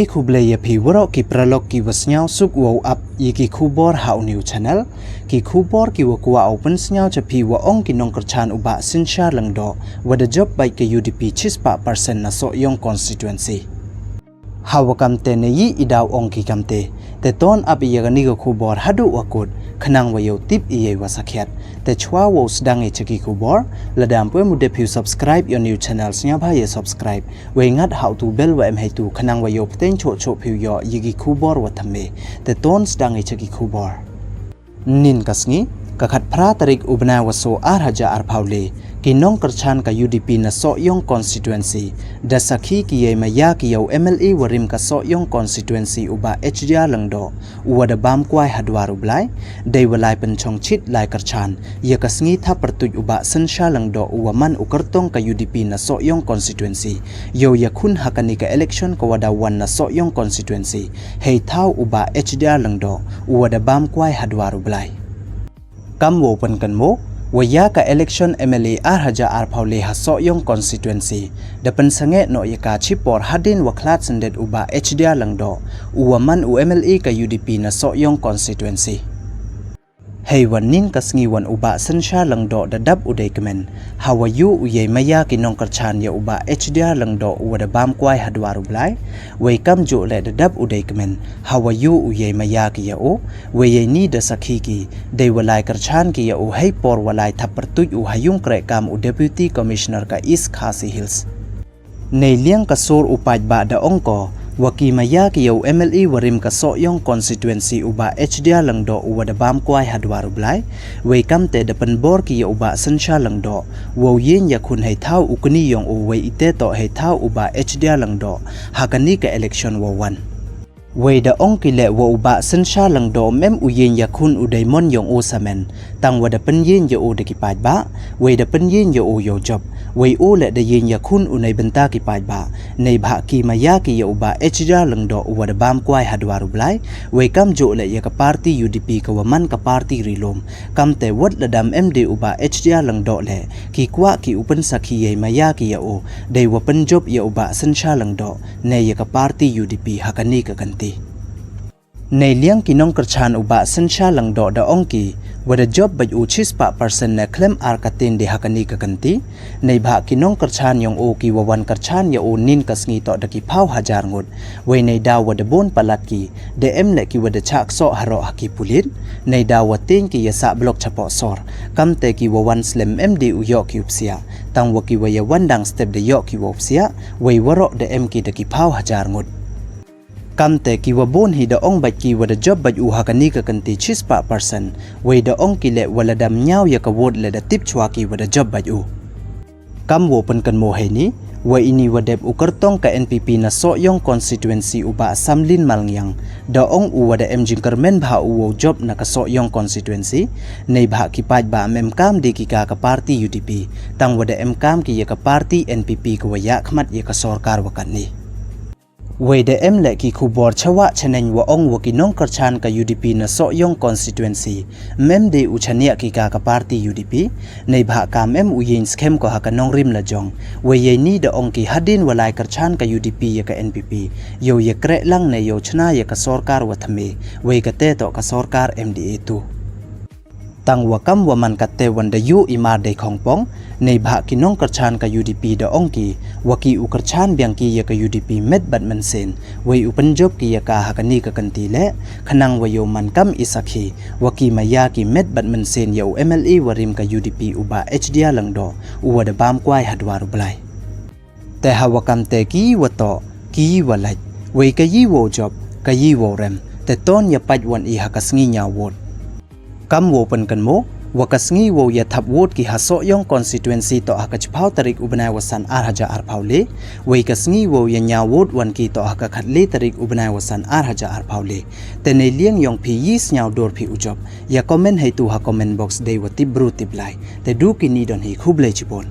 kublaya pi warok ki pralog ki wasnyao suk wow up yi ki kubor hau new channel ki kubor ki wakwa open snyao cha pi wa ong ki nong kerchan uba sinsha langdo wada job by ke UDP chispa % na so yong constituency hawa kamte ne yi idaw ong ki kamte te ton up yagani ko kubor hadu wakut khanang wayo tip iye wasakhyat te chwa wo sdang e chiki kubor ladam pwe mu de subscribe your new channels nya bha ye subscribe we ngat how to bell wa em hay tu khanang wayo pten cho phu yo yigi kubor wa thamme te ton sdang e chiki kubor nin kasngi kakhat phra tarik ubna waso arhaja arphaule ki nong kerchan ka UDP na so yong constituency da sakhi ki ye maya ki yo MLA warim ka so yong constituency uba HDR langdo uwada bam kwai hadwaru blai dei walai penchong chit lai kerchan ye kasngi tha pertuj uba sensha langdo uwaman ukartong ka UDP na so yong constituency yo yakhun hakani ka election ko wada wan na so yong constituency hei thau uba HDR langdo uwada bam kwai hadwaru blai kam wo pan kan mo waya ka election MLA arhaja arphaule ha so yong constituency dapan sange no yaka chipor hadin wakhlat sendet uba HDR langdo uwaman UMLA ka UDP na so yong constituency hei wan nin kasngi wan uba sensha langdo da dab udai kemen hawayu uye maya ki nong kerchan ya uba HDR langdo uwada bam kwai hadwaru blai wei kam jo le da dab udai kemen hawayu uye maya ki ya o wei ni da sakhi ki dei walai kerchan ki ya o hei por walai thapertuj u hayung kre kam u deputy commissioner ka East Khasi Hills nei liang ka sor upaj ba da ongko waki maya ki yo MLA warim ka so yong constituency uba HDR langdo uwada bam kwai hadwaru blai wei kamte dapan bor ki yo uba sensha langdo wo yin yakhun hei thau ukni yong u wei ite to hei thau uba HDR langdo hakani ka election wo wan wei da ong ki le wo uba sensha langdo mem u yin yakhun u daimon yong o samen tang wada pen yin yo o de ki paj ba wei da pen yin yo o yo job wei o le da yin yakhun u nei benta ki paj ba nei bha ki maya ki yo uba HDR langdo uwada bam kwai hadwaru blai wei kam jo le ya ka party UDP ka waman ka party rilom kam te wat ladam MD uba HDR langdo le ki kwa ki upan sakhi ye maya ki yo dei wa pen job ya uba sensha langdo nei ya ka party UDP hakani ka kanti nei liang ki nong kerchan uba sensha langdo da ongki wada job baj u chispa % na claim ar katin de hakani ka kanti nei bha ki nong kerchan yong o ki wawan kerchan ya o nin kasngi to da ki phau hajar ngut wei nei da wada bon palat ki de em le ki wada chak so haro haki pulit nei da watin ki yasa blok chapo sor kam te ki wawan slem MD u yo ki upsia tang wa ki waya wandang step de yo ki upsia wei waro de em ki da ki phau hajar ngut kamte ki wa bon hi da ong baj ki wada job baj u hakani ka kanti chispa % wei da ong ki le wala dam nyaw ya ka wod le da tip chwa ki wada job baj u kam wo pan kan mo he ni wa ini wadep ukartong ka NPP na so yong constituency uba samlin malngyang da ong u wada em jingkermen bha u job na ka so yong constituency nei bha ki paj ba mem kam de ki ka party UDP tang wada em kam ki ya ka party NPP ko ya khmat ya ka sarkar wakan ni wei de em le ki khubor chawa chaneng wa ong wa ki nong kerchan ka UDP na so yong constituency mem de u chania ki ka party UDP nei bha ka mem u yin schem ko ha ka nong rim la jong wei ye ni de ong ki hadin walai kerchan ka UDP ya ka NPP yo ye kre lang ne yo chna ya ka sarkar wa thame wei ka te to ka sarkar MDA tu tang wa kam wa man ka te wan da yu imar de khongpong nei bha ki nong kerchan ka UDP da ongki waki u kerchan byang ki ya ka UDP met batman sen wei upan job ki ya ka hakani ka kanti le khanang wa yo man kam isakhi waki maya ki met batman sen ya MLA warim ka UDP uba HDR langdo uwada bam kwai hadwaru blai te hawa kam te ki wa to ki wa lai wei ka yi wo job ka yi wo rem te ton ya paj wan I hakasngi nya wot kam wo pan kan mo wakasngi wo ya thap wot ki haso yong constituency to hakach phau tarik ubnai wasan arhaja arphaule wei kasngi wo ya nya wot wan ki to haka khatle tarik ubnai wasan arhaja arphaule tene liang yong phi yis nyaw dor phi ujob ya comment hai tu ha comment box dei wati bru tiblai te du ki ni don hi khublai chibon